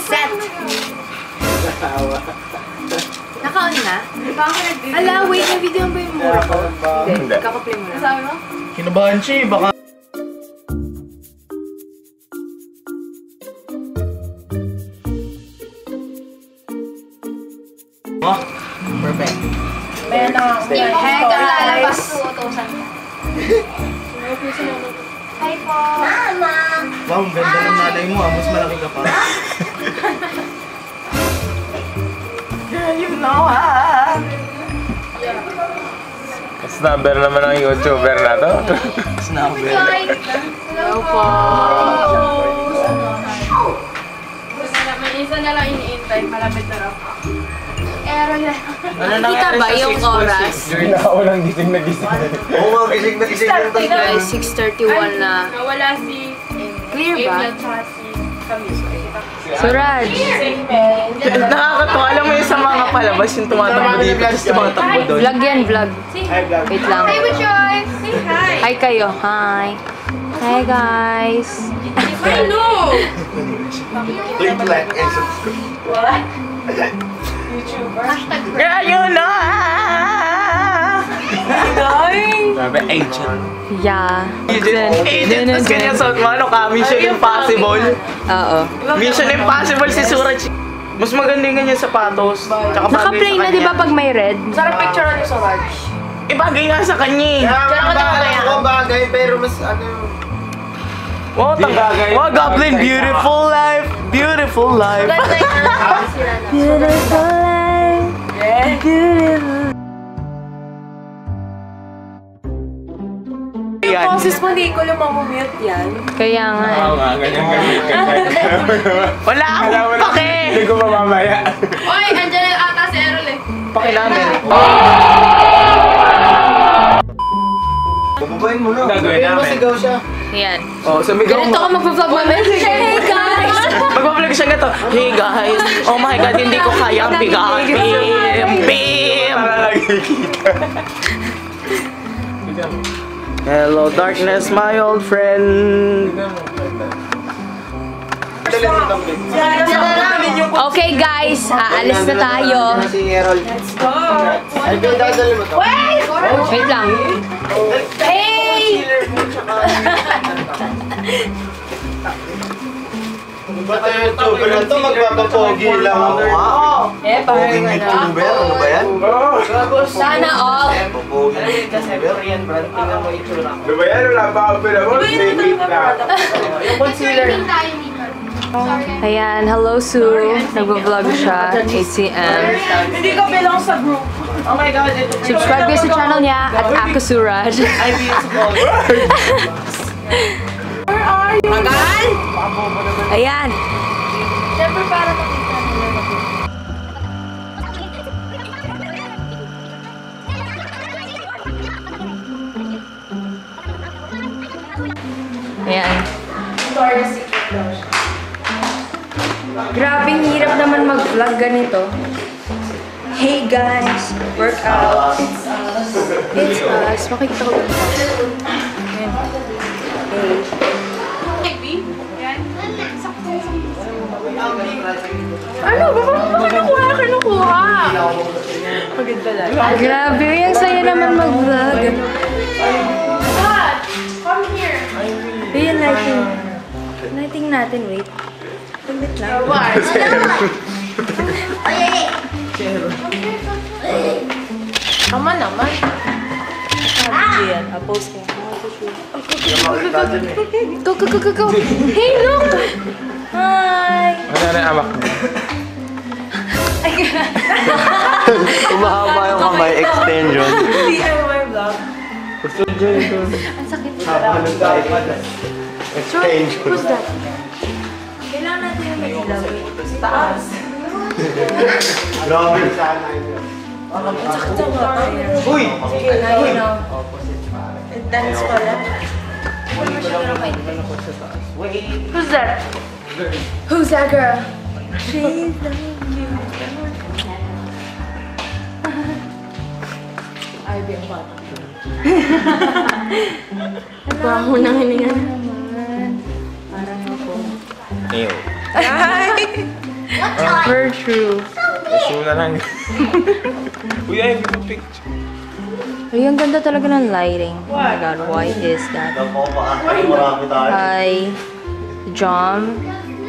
set! Naka-on na? Ala, wait, may video ba yung mura ko? Hindi. Kakaplay mo na. Sabi mo? Kinabahan siya eh, baka... Oh, perfect. Hey guys! Hi po! Mama! Wow, ang ganda ng nanay mo ah, mas malaki ka pa. Yeah, you know ah! Mas number naman ang YouTuber na to. Mas number. Hello po! May isa na lang iniintay, malapit na raw. Kita ba yung oras? Pinakawalang gising na gising. Oo nga, gising na gising. Guys, 6:31 na. Nawala si Clear ba? Suraj. Nakakatawa, alam mo yung sa mga palabas yung tumatakbo dito, tapos tumatakbo doon. Vlog yan, vlog. Wait lang. Hi, Buchoy! Say hi! Hi kayo. Hi. Hi guys. I know! Click like and subscribe. Hashtag Yeah, you know ah! Sabi, agent. Yeah. Agent, tapos ganyan suot mo, ano ka? Mission Impossible. Oo. Mission Impossible si Suraj. Mas maganda yung ganyan sapatos. Tsaka bagay Naka-play sa na kanya. di ba pag may red? Sarap picture ni Suraj. Bagay nga sa kanya eh. Bagay, pero mas ano... Wow, wow, Goblin, beautiful life, beautiful life. Beautiful life. Beautiful. Yan. Boses mo, hindi ko lumamumute yan. Kaya nga eh. Oo nga, ganyan. Wala akong pake. Hindi ko pa mamaya. Oy, andyan na ata si Errol eh. Pake namin. Bababayin mo na. Gagawin namin. Masigaw siya. Yan. Oh, sumigaw Ganito ka mo. magpa-vlog namin. Hey guys! Magpa-vlog siya ganito. Hey guys, oh my god, hindi ko kaya ang bigat. Bim! Para lagi kita. Hello darkness, my old friend. Okay guys, aalis na tayo. Si Errol. Let's go! Ay, dadali mo to. Wait lang. Hey! Ba't tayo YouTuber na to? Magpapapogi lang ako. Wow! Poging YouTuber? Ano ba yan? Sana all. Poging YouTuber? Ano ba yan? Wala pa ako pala mo. Stay na. Yung concealer. Ayan, hello Sue. Nagpa-vlog siya, 8 cm. Hindi ka bilang sa group. Oh my god, ito. Subscribe kayo sa channel niya at ako Suraj. I'm beautiful. Magal! Ayan. Siyempre para makita nila. Ayan. Grabe, hirap naman mag-vlog ganito. Hey guys, workout. It's us. Makikita ko dito. Ayan. Hey. Ano? Bakit kinukuha? Maganda lang. Grabe, yung saya naman mag-vlog. Dad, come here. Ayan, lighting. Lighting natin, wait. Wait lang. Tama naman. Ayan, post ka. Go. Hey, look! Hi! Ano na yung amak mo? Umahaba yung kamay extension. DIY vlog. Ang sakit. Extension. Who's that? Kailangan natin yung may ilaw. Sa taas. Grabe sana yun. Uy! Ayun o. Dance pala. Who's that? Who's that girl? She's the Ay, biyang bata. Baho na hininga naman. Parang ako. Ew. Very true. Gusto na lang. Uy, ay, hindi mo picture. Ay, ang ganda talaga ng lighting. Oh my God, why is that? Hi, John,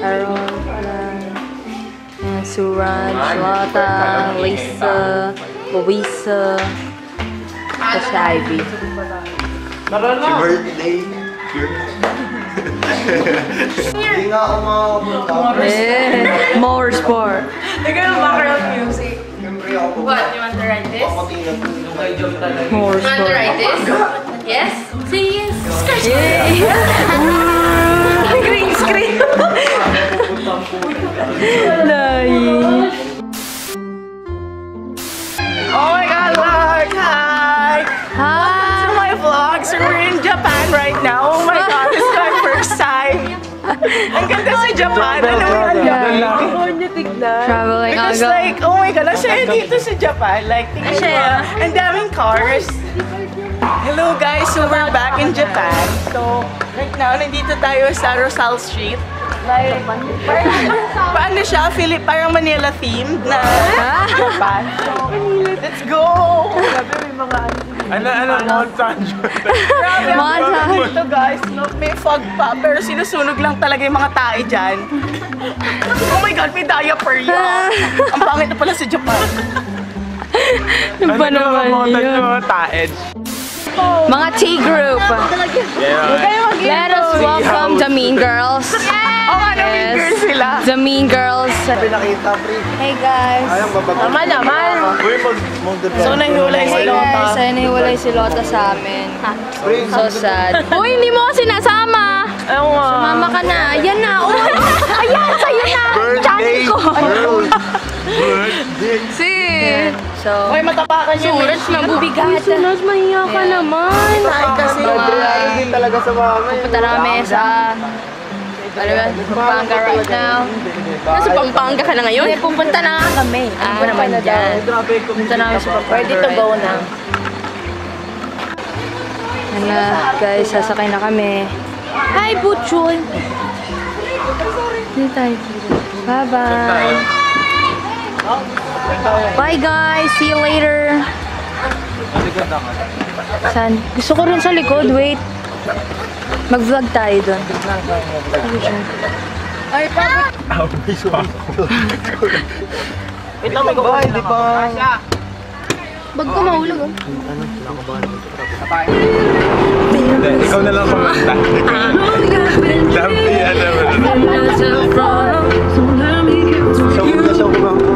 Aaron, and Suraj, Lata, Lisa, Louisa, tapos si Ivy. Birthday. Hindi nga ako makapunta. More sport. Nagano background music. Siyempre ako. What? You want to write this? Pamatinag ko yung kay Job talaga. More You want to sport. write this? Yes? Say yes. Green screen. Nice. Oh my God, look! Hi! Welcome to my vlog. So we're in Japan right now. Oh my God, this is my first time. Ang ganda sa Japan. Ano yan? Ako niyo tignan. Traveling Because aga. like, oh my God, nasaya dito sa Japan. Like, tingnan mo. Ang daming cars. Hello guys, so we're back in Japan. So, right now, nandito tayo sa Rosal Street. Like, paano siya? Parang Manila themed na Japan. So, let's go! Ano, montage? Grabe ang Montage. fog dito guys. Look, may fog pa, pero sinusunog lang talaga yung mga tae dyan. Oh my God, may diaper yan. Ang pangit na pala sa Japan. Ano ba naman montage yun? ng mga taed? Mga T-group. Let us welcome the Mean Girls. Oh, ano, mean girls sila. The Mean Girls. Pinakita, pre. Hey guys. Ayang babago. Tama naman. Uy, So, nahiwalay si Hey Lota. guys, ay nahiwalay si Lota sa amin. Pre, So sad. Uy, hindi mo kasi nasama. Ayaw nga. Mama ka na. Ayan na. Oh, ayan, sa'yo na. Channel ko. girl. Birthday. So, Uy, matapakan yun. Suraj, mabubigat. Suraj, mahiya ka naman. Ay, kasi. Madre, din talaga sa mama. Punta namin sa Pampanga right now. Nasa Pampanga ka na ngayon? Hindi, pupunta na nga kami. Ano ba naman dyan? Pupunta namin sa Pampanga. Ready to go na. Hala, guys, sasakay na kami. Hi, Butchoy! Hindi tayo. Bye-bye! Bye, guys! See you later! Saan? Gusto ko rin sa likod. Wait. Mag-vlog tayo doon. Ay, bakit? Wait lang, may Bye, di pa. Bag ko mahulog, oh. Hindi, ikaw na lang kumanta. Dami, ano. Sawag na siya kumangko.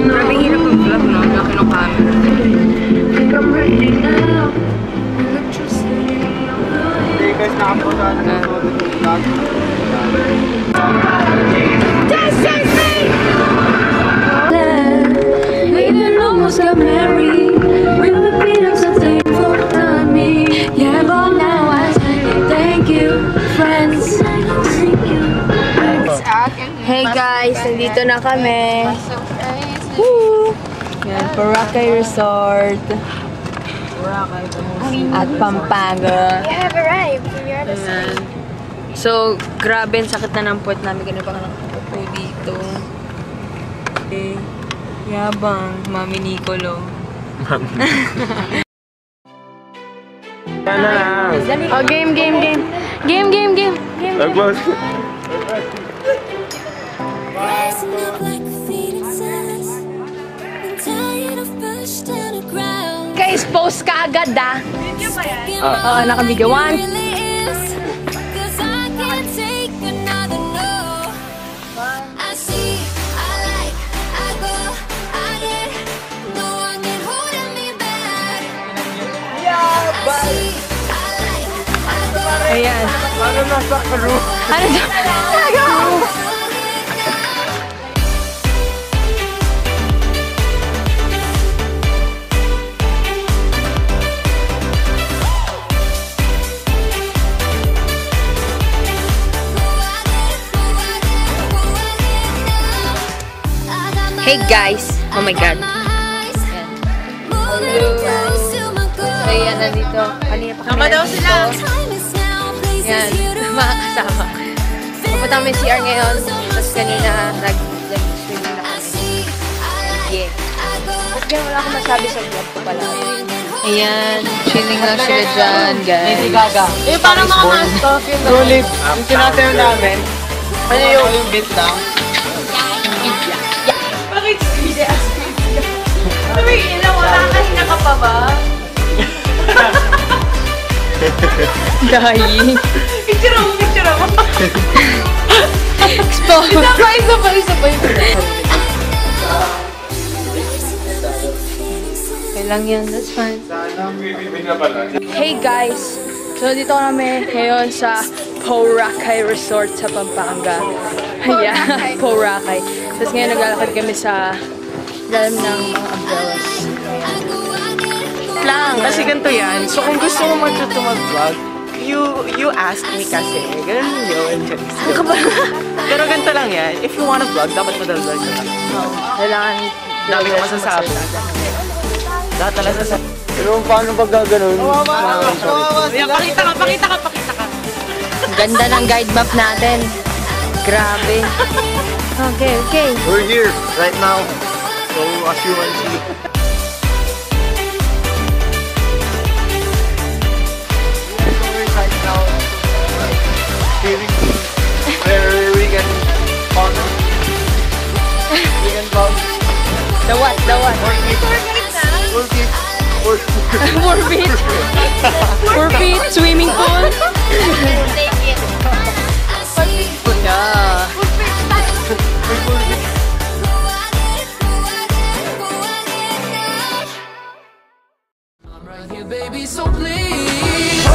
Maraming hirap yung vlog, no? Yung kinocamera. Hey guys, nakapunta na ng We didn't almost get married. We'll repeat of something for me. Yeah, but now I say thank you, friends. Hey guys, nandito na kami. Woo! Yan, Boracay Resort. At Pampanga. You have arrived. You're the Ayan. So, grabe, ang sakit na ng puwet namin. Ganun pa ka nakapupo dito. Okay. Yabang, Mami Nicolo. Yan na lang. Oh, game. Nag-close. Rising up like a phoenix says, I'm tired of pushed to the ground. Guys, post ka agad, ah. Oo, naka-video. 1. Really is, 'cause I can't take another no. I see, I like, I go, I get, no one can hold me back. I see, I like, I go, Ayan. Ano nasa crew? Ano dyan? Tago! Hey guys! Oh my God. Ayan, nandito. Kanina pa kami Tama daw sila. Yan, mga kasama. Pupunta kami CR ngayon. Tapos kanina, nag-swimming na kami. Yeah. Tapos ganyan wala akong masabi sa vlog ko pala. Ayan, chilling lang sila dyan, guys. Lady Gaga. Yung parang mga mastoff yun. Tulip. Yung tinatayo namin. Ano yung beat lang? Bakit squeeze as squeeze? Sabi, ilang wala kanina ka pa ba? Dahi. Picture mo. Expose. Isa pa. Okay lang yan, that's fine. Bibig na pala. Hey guys! So dito kami ngayon sa Boracay Resort sa Pampanga. Ayan, Boracay. Tapos ngayon naglalakad kami sa ilalim ng mga umbrellas. Lang. Kasi ganito yan. So kung gusto mo matuto mag-vlog, you ask me kasi. Ganun yun. Pero ganito lang yan. If you wanna vlog, dapat madaldal ka. Kailangan Dami ko masasabi. Lahat na sasabi. Pero paano pag gano'n? Pakita ka. Ganda ng guide map natin. Grabe. Okay. We're here right now. So as you can see. Right now. Where we can pond. We can pond. The what? 4 feet swimming pool. Yeah. Baby, so please.